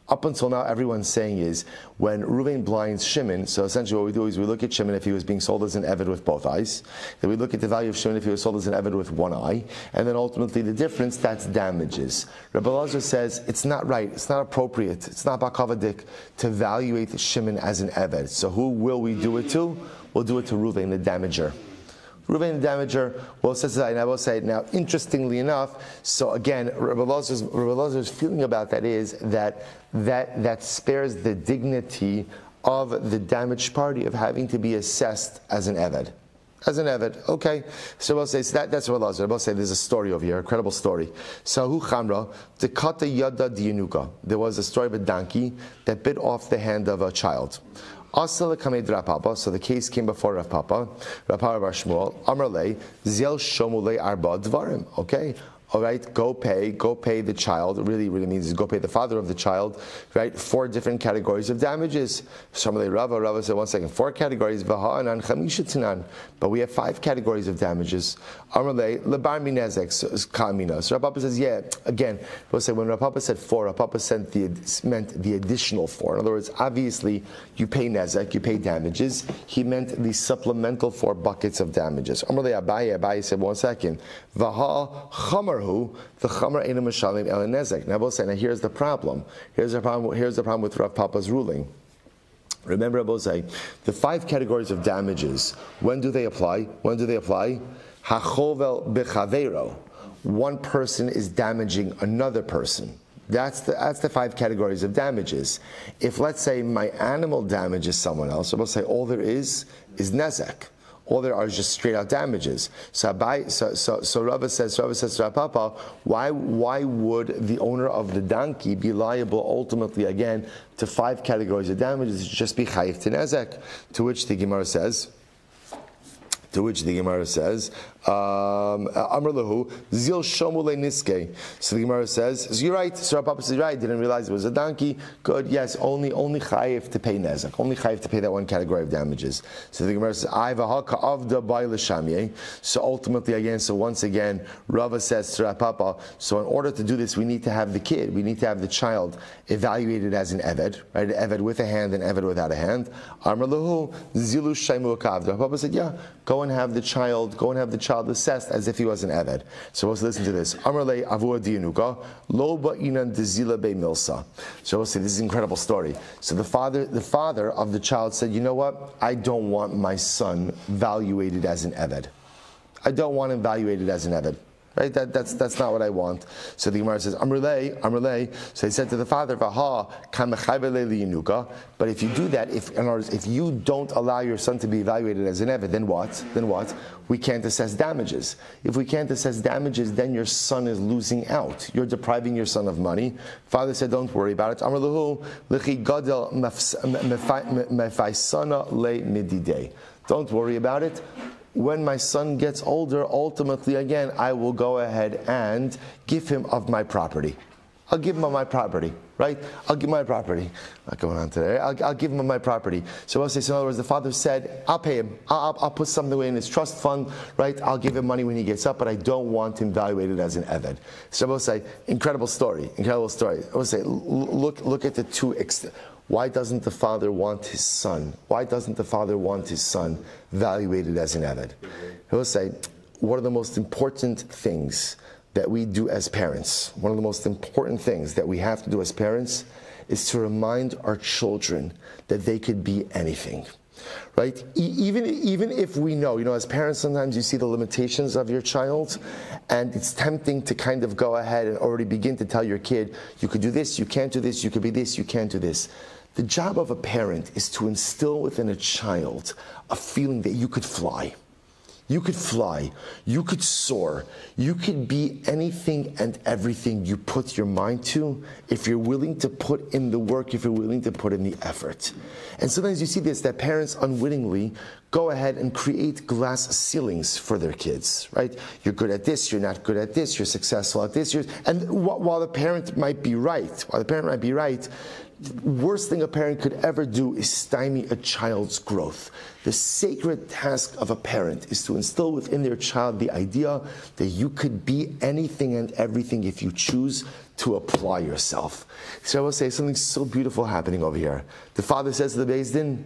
A: up until now, everyone's saying is when Reuven blinds Shimon. So essentially, what we do is we look at Shimon if he was being sold as an Eved with both eyes. Then we look at the value of Shimon if he was sold as an Eved with one eye, and then ultimately the difference, that's damages. Rabbi Lazar says it's not right, it's not appropriate, it's not bakavadik to evaluate Shimon as an Eved. So who will we do it to? We'll do it to Reuven, the damager. Reuven the damager, well, says that, and I will say it now, interestingly enough, so again, Rabbi Lazar's feeling about that is that spares the dignity of the damaged party of having to be assessed as an Eved. As an Eved, okay. So we'll say, so that's Rabbi Lazar. We'll say there's a story over here, a credible story. So hu chamra, the kata yada dianuka. There was a story of a donkey that bit off the hand of a child. So the case came before Rav Papa, Rav Shmuel, Amrle, Zel Shomule Arba Dvarim. Okay, all right, go pay the child. It really means go pay the father of the child, right? 4 different categories of damages. Shomule Rava said, 1 second, 4 categories, Vaha'anan Chamishatinan, but we have 5 categories of damages. Amrle, Lebar Minezek, Kamina. So Rav Papa says, yeah, again, we'll say when Rav Papa said 4, Rav Papa meant the additional 4. In other words, obviously, you pay Nezek, you pay damages. He meant the supplemental 4 buckets of damages. Amrle Abaye said, 1 second, Vaha Chamarhu, the Chamar Eina Mashalim El Nezek. Now we'll say, now here's the problem. Here's the problem with Rav Papa's ruling. Remember, Abozai, the 5 categories of damages, when do they apply? Hachovel b'chaveiro. One person is damaging another person. That's the 5 categories of damages. If, let's say, my animal damages someone else, I will say all there is nezek. All there are is just straight out damages. So Rava says to Rav Papa, why would the owner of the donkey be liable ultimately again to 5 categories of damages? Just be chayiv to nezek. To which the Gemara says, Amr lahu zil shomule niske. So the Gemara says, so you're right. So Rav Papa says, right. Didn't realize it was a donkey. Good. Yes. Only chayiv to pay nezek. Only chayiv to pay that 1 category of damages. So the Gemara says, I'vahaka avda by l'shamye. So ultimately again, so once again, Rava says to Rav Papa, so in order to do this, we need to have the kid, we need to have the child evaluated as an Eved, right? An Eved with a hand and Eved without a hand. Amr lahu zilu shaimu akavda. Rav Papa said, yeah, go and have the child assessed as if he was an Eved. So let's listen to this. Amrle avua dianuka lo ba'inan dezila be milsa. So we'll say this is an incredible story. So the father of the child said, you know what? I don't want my son valuated as an Eved. I don't want him valuated as an Eved. Right? That's not what I want. So the Gemara says, Amrulay. So he said to the father, Vaha, but if you do that, if you don't allow your son to be evaluated as an Eved, then what? We can't assess damages. If we can't assess damages, then your son is losing out. You're depriving your son of money. Father said, don't worry about it. Don't worry about it. When my son gets older, ultimately, again, I will go ahead and give him of my property. I'll give him of my property, right? I'll give my property. Not going on today. I'll give him of my property. So I'll say, so in other words, the father said, I'll pay him. I'll put something away in his trust fund, right? I'll give him money when he gets up, but I don't want him valuated as an Eved. So I will say, incredible story. I will say, look at the two extremes. Why doesn't the father want his son? Why doesn't the father want his son valuated as an Eved? He'll say, one of the most important things that we do as parents, one of the most important things that we have to do as parents is to remind our children that they could be anything. Right? Even if we know, as parents, sometimes you see the limitations of your child, and it's tempting to kind of go ahead and already begin to tell your kid, you could do this, you can't do this, you could be this, you can't do this. The job of a parent is to instill within a child a feeling that you could fly. You could fly, you could soar, you could be anything and everything you put your mind to if you're willing to put in the work, if you're willing to put in the effort. And sometimes you see this, that parents unwittingly go ahead and create glass ceilings for their kids, right? You're good at this, you're not good at this, you're successful at this, and while the parent might be right, the worst thing a parent could ever do is stymie a child's growth. The sacred task of a parent is to instill within their child the idea that you could be anything and everything if you choose to apply yourself. So I will say something so beautiful happening over here. The father says to the Beis Din,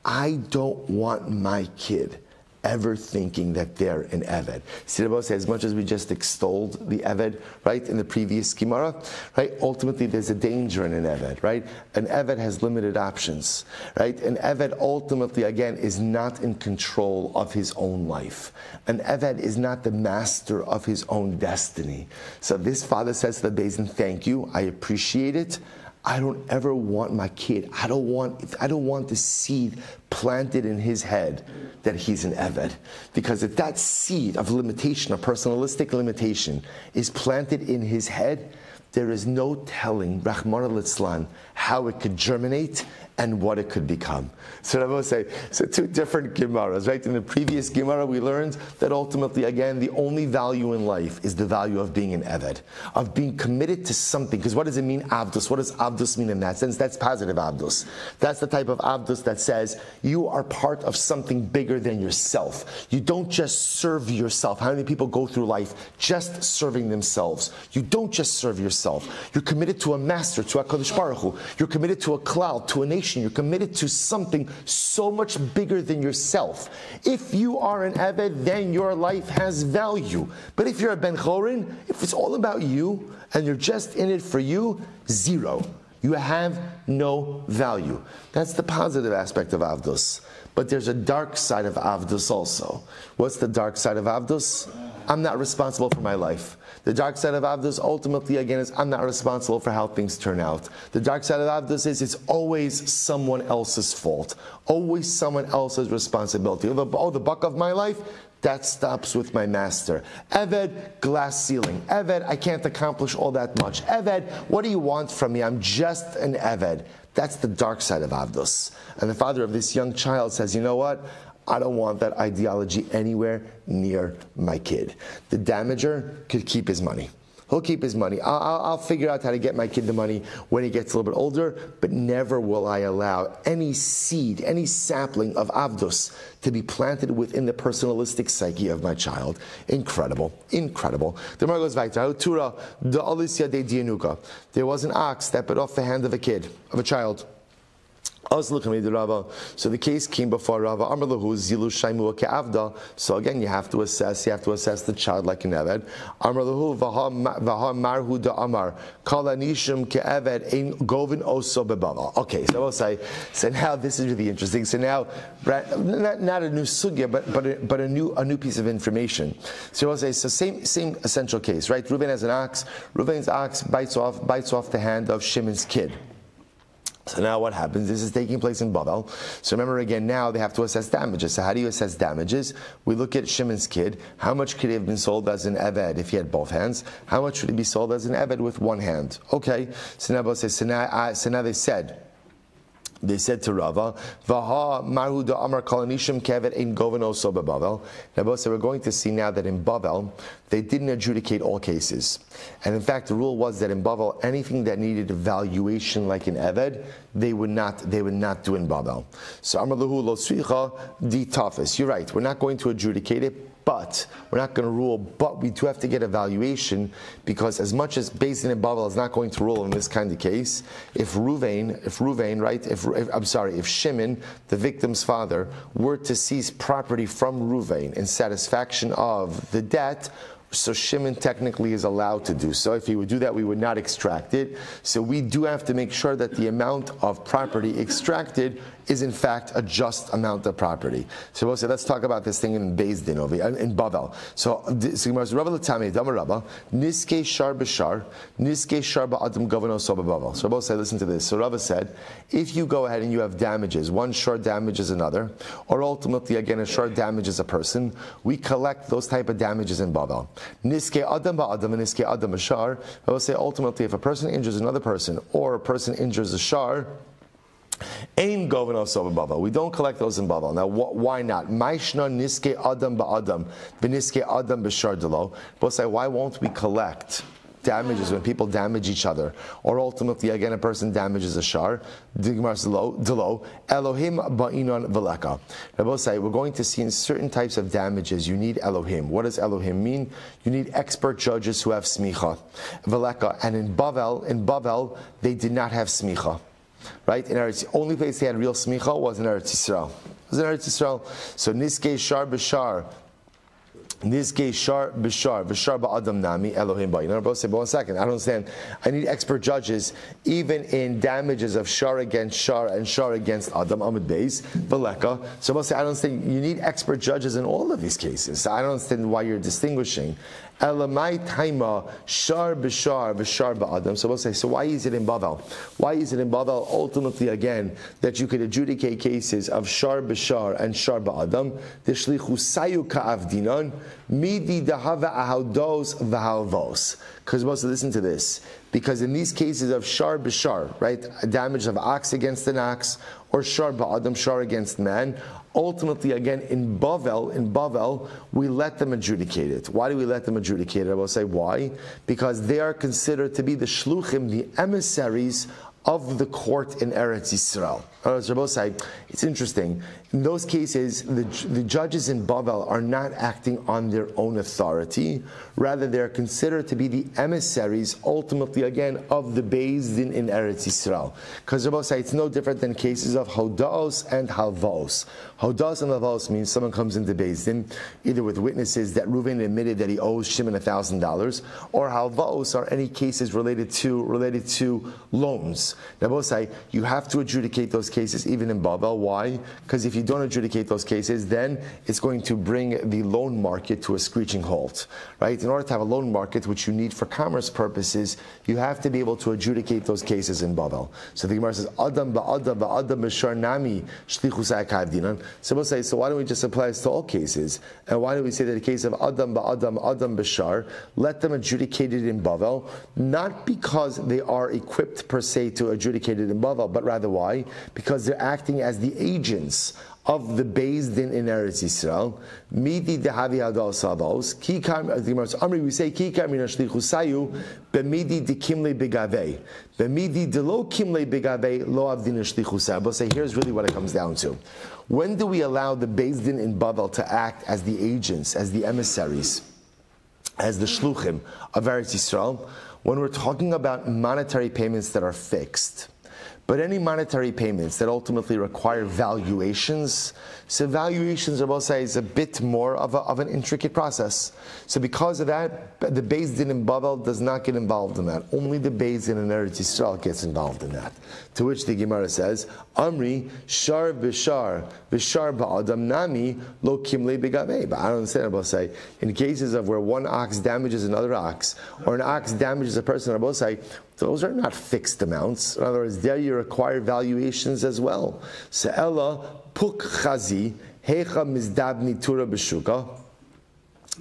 A: I don't want my kid ever thinking that they're an Eved. See, as much as we just extolled the Eved, right, in the previous Gemara, right, ultimately there's a danger in an Eved, right? An Eved has limited options, right? An Eved ultimately, again, is not in control of his own life. An Eved is not the master of his own destiny. So this father says to the Beis Din, thank you, I appreciate it. I don't ever want my kid, I don't want the seed planted in his head that he's an Eved. Because if that seed of limitation, a personalistic limitation, is planted in his head, there is no telling, Rahman al-Islam, how it could germinate and what it could become. So I will say, so two different Gemaras, right? In the previous Gemara we learned that ultimately, again, the only value in life is the value of being an Eved, of being committed to something. Because what does it mean, Avdus? What does Avdus mean in that sense? That's positive Avdus. That's the type of Avdus that says you are part of something bigger than yourself. You don't just serve yourself. How many people go through life just serving themselves? You don't just serve yourself. You're committed to a master, to a HaKadosh Baruch Hu. You're committed to a klal, to a nation. You're committed to something so much bigger than yourself. If you are an Eved, then your life has value. But if you're a Ben Chorin, if it's all about you and you're just in it for you, zero. You have no value. That's the positive aspect of Avdus. But there's a dark side of Avdus also. What's the dark side of Avdus? I'm not responsible for my life. The dark side of Avdus ultimately, again, is I'm not responsible for how things turn out. The dark side of Avdus is it's always someone else's fault. Always someone else's responsibility. Oh, the buck of my life? That stops with my master. Eved, glass ceiling. Eved, I can't accomplish all that much. Eved, what do you want from me? I'm just an Eved. That's the dark side of Avdus. And the father of this young child says, you know what? I don't want that ideology anywhere near my kid. The damager could keep his money. He'll keep his money. I'll figure out how to get my kid the money when he gets a little bit older, but never will I allow any seed, any sapling of Avdus to be planted within the personalistic psyche of my child. Incredible. Incredible. The Gemara goes back to there was an ox that bit off the hand of a kid, of a child. So the case came before Rava. So again, you have to assess the child like an eved. Okay, so I will say. So now this is really interesting. So now, not a new sugya, but a new piece of information. So I will say, so same essential case, right? Reuven has an ox. Reuven's ox bites off the hand of Shimon's kid. So now what happens? This is taking place in Bavel. So remember again, now they have to assess damages. So how do you assess damages? We look at Shimon's kid. How much could he have been sold as an eved if he had both hands? How much would he be sold as an eved with one hand? Okay. So now they said to Rava, Vaha Marhu da Amar Kalanishim Kevet Ein Goven Oso Bavel. Now, so we're going to see now that in Bavel, they didn't adjudicate all cases. And in fact, the rule was that in Bavel, anything that needed evaluation like an Eved, they would not do in Bavel. So Amar Lahu Lo Svicha Di Tafis. You're right, we're not going to adjudicate it, but we're not going to rule, but we do have to get evaluation, because as much as Beis Din in Bavel is not going to rule in this kind of case, if Shimon, the victim's father, were to seize property from Ruvain in satisfaction of the debt, so Shimon technically is allowed to do so. If he would do that, we would not extract it. So we do have to make sure that the amount of property extracted is in fact a just amount of property. So we'll say, let's talk about this thing in Beis Din in Bavel. So Rabbi L'Tamei Dama Rabba Niskei Shar B'Shar Niskei Shar Ba'Adam Govano So Bavel. So Rabbi said, listen to this. So Rabbi said, if you go ahead and you have damages, one shar damages another, or ultimately again a shar damages a person, we collect those type of damages in Bavel. Niskei Adam Ba'Adam and Niskei Adam B'Shar. I will say ultimately, if a person injures another person or a person injures a shar, Ain Govin also in Bava. We don't collect those in Bava. Now, why not? Maishna niske adam ba'adam, b'niske adam b'shar delo. But say, why won't we collect damages when people damage each other, or ultimately again a person damages a shar? Delo Elohim ba'inon veleka. Rabbi say, we're going to see in certain types of damages you need Elohim. What does Elohim mean? You need expert judges who have smicha, veleka. And in Bavel, they did not have smicha. Right? In Eretz, the only place they had real smicha was in Eretz Yisrael. It was in Eretz Yisrael. So Niskei Shar B'Shar, Niskei Shar B'Shar, V'Shar Ba'Adam Nami, Elohim Ba'in. Now, both say, but 1 second, I don't understand. I need expert judges, even in damages of Shar against Shar and Shar against Adam, Amid Beis, V'Leka. So both say, I don't understand. You need expert judges in all of these cases. So I don't understand why you're distinguishing. Elamai Taima Shar B'Shar V'Shar Ba'Adam. So we'll say, so why is it in Bavel? Why is it in Bavel ultimately again that you could adjudicate cases of Shar B'Shar and Shar Ba'Adam? Deshlichu Sayu Ka'avdinan Midi Dahava Ahaudos V'Halvos. Because also listen to this. Because in these cases of Shar B'Shar, right, a damage of ox against an ox, or Shar Ba'Adam, Shar against man, ultimately, again, in Bavel, we let them adjudicate it. Why do we let them adjudicate it? I will say why. Because they are considered to be the shluchim, the emissaries of the court in Eretz Yisrael. It's interesting. In those cases, the judges in Bavel are not acting on their own authority. Rather, they are considered to be the emissaries, ultimately, again, of the Beis Din in Eretz Yisrael. Because it's no different than cases of Hodaos and Halvos. Hodaos and Halvos means someone comes into Beis Din, either with witnesses that Reuven admitted that he owes Shimon $1,000, or Halvos are any cases related to loans. Now, both say you have to adjudicate those cases even in Bavel. Why? Because if you don't adjudicate those cases, then it's going to bring the loan market to a screeching halt. Right? In order to have a loan market, which you need for commerce purposes, you have to be able to adjudicate those cases in Bavel. So the Gemara says, Adam ba'adam ba'adam b'shar nami shlichusai kavdinan. So we'll say, so why don't we just apply this to all cases? And why do we say that in the case of Adam ba'adam Adam b'shar, let them adjudicate it in Bavel, not because they are equipped per se to adjudicate it in Bavel, but rather why? Because they're acting as the agents of the Beis Din in Eretz Yisrael. Midi dehavi hadal savos. Amri, we say kikar min hashlichu sayu b'midi dekimle begavei. B'midi delo kimle begavei lo avdin hashlichu sayu. But say here's really what it comes down to. When do we allow the Beis Din in Bavel to act as the agents, as the emissaries, as the shluchim of Eretz Yisrael? When we're talking about monetary payments that are fixed. But any monetary payments that ultimately require valuations, so valuations, Rabbi say, is a bit more of an intricate process. So because of that, the Beis Din in Bava does not get involved in that. Only the Beis Din in Eretz Yisrael gets involved in that. To which the Gemara says, Amri, shar b'shar ba'adam nami lo kimle b'gavei. But I don't understand, Rabbi say, in cases of where one ox damages another ox, or an ox damages a person, Rabbi say, those are not fixed amounts. In other words, there you require valuations as well. Se'ela puk chazi hecha mizdabni tura b'shuka.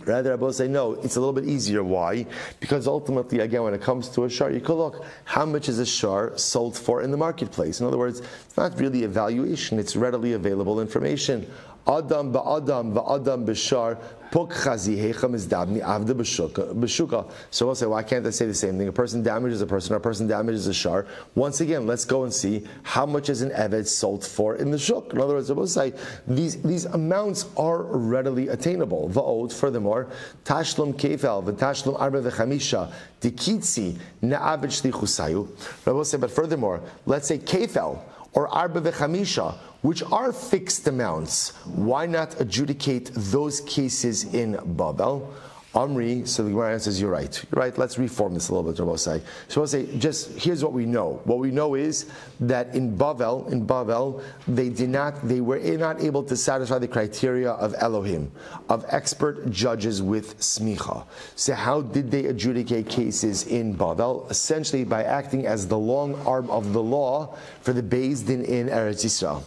A: Rather, Rabbi say, no, it's a little bit easier. Why? Because ultimately, again, when it comes to a shar, you can look, how much is a shar sold for in the marketplace? In other words, it's not really a valuation, it's readily available information. Adam ba'adam ba'adam b'shar puk chazi hecha mizdabni avda b'shuka. So we'll say, why can't I say the same thing? A person damages a person, or a person damages a shar. Once again, let's go and see how much is an eved sold for in the shuk. In other words, we'll say these amounts are readily attainable. Va'od, furthermore, tashlum kefel v'tashlum arba v'chamisha dikitzi na'avid shlichusayu. We'll say, but furthermore, let's say kefel or arba v'chamisha, which are fixed amounts. Why not adjudicate those cases in Babel? Amri, so the Gemara says, you're right. You're right, let's reform this a little bit, Rabbi say. So I'll say, just here's what we know. What we know is that in Bavel, they were not able to satisfy the criteria of Elohim, of expert judges with smicha. So how did they adjudicate cases in Bavel? Essentially by acting as the long arm of the law for the Beis Din in Eretz Yisrael.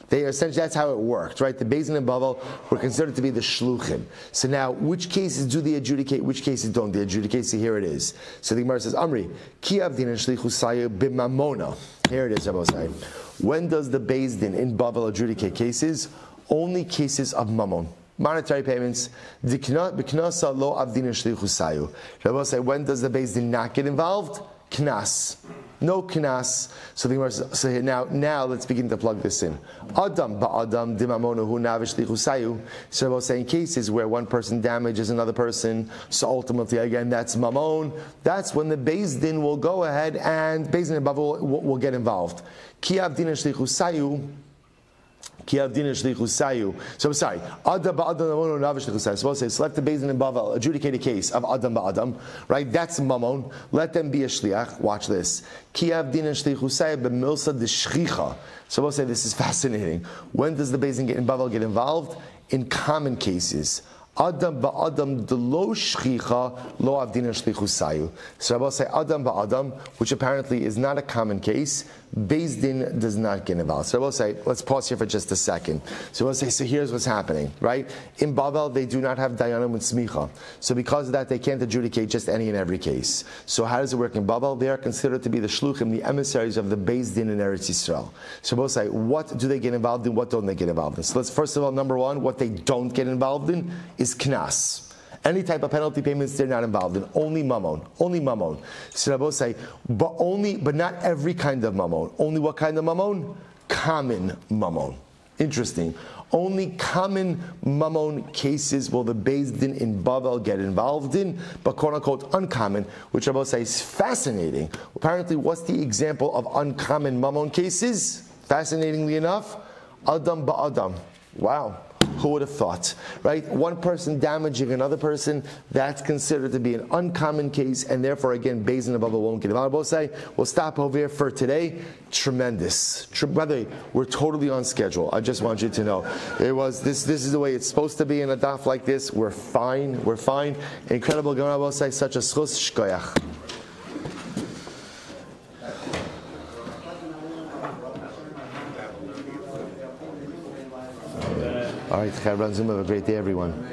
A: They essentially, that's how it worked, right? The Beis Din and Bava were considered to be the shluchim. So now, which cases do they adjudicate? Which cases don't they adjudicate? So here it is. So the Gemara says, Amri, ki avdin and shlichusayu b'mamona. Here it is, Rabbi say. When does the Beis Din in Bava adjudicate cases? Only cases of mammon. Monetary payments. B'knasa lo avdin and shlichusayu. Rabbi say, when does the Beis Din not get involved? Knas. No knas. So the Gemara says, so now let's begin to plug this in. Adam ba'adam dimamonu hu navish lichusayu. So we'll say in cases where one person damages another person, so ultimately again that's mamon. That's when the Beis Din will go ahead and Beis Din and Bava will get involved. Ki avdin shlichusayu. So sorry. Adam ba'adam navish lichusayu. So we'll say, so let the Beis Din and Bava adjudicate a case of Adam ba'adam. Right? That's mamon. Let them be a shliach. Watch this. Ki avdin shlichusayu b'milsa d'shchicha. So we'll say this is fascinating. When does the Beis Din in Bava get involved? In common cases. Adam ba'adam delo shchicha lo avdin shlichusayu. So I will say Adam ba'adam, which apparently is not a common case. Beis Din does not get involved. So I will say, let's pause here for just a second. So we'll say, so here's what's happening, right? In Bavel, they do not have dayanim with smicha. So because of that, they can't adjudicate just any and every case. So how does it work in Bavel? They are considered to be the shluchim, the emissaries of the Beis Din in Eretz Yisrael. So we'll say, what do they get involved in? What don't they get involved in? So let's first of all, number one, what they don't get involved in is knas. Any type of penalty payments they're not involved in. Only mammon. Only mammon. So Rabbi say, but not every kind of mammon. Only what kind of mammon? Common mammon. Interesting. Only common mammon cases will the Beis Din in Bavel get involved in, but quote unquote uncommon, which Rabbi say is fascinating. Apparently, what's the example of uncommon mammon cases? Fascinatingly enough, Adam ba'adam. Wow. Who would have thought, right? One person damaging another person, that's considered to be an uncommon case, and therefore, again, Beis Din and Bava won't get involved. We'll say, we'll stop over here for today. Tremendous. By the way, we're totally on schedule. I just want you to know. This is the way it's supposed to be in a daf like this. We're fine. We're fine. Incredible Gemara, will say, such a schus shkoyach. All right, Chav Ranzum, have a great day, everyone.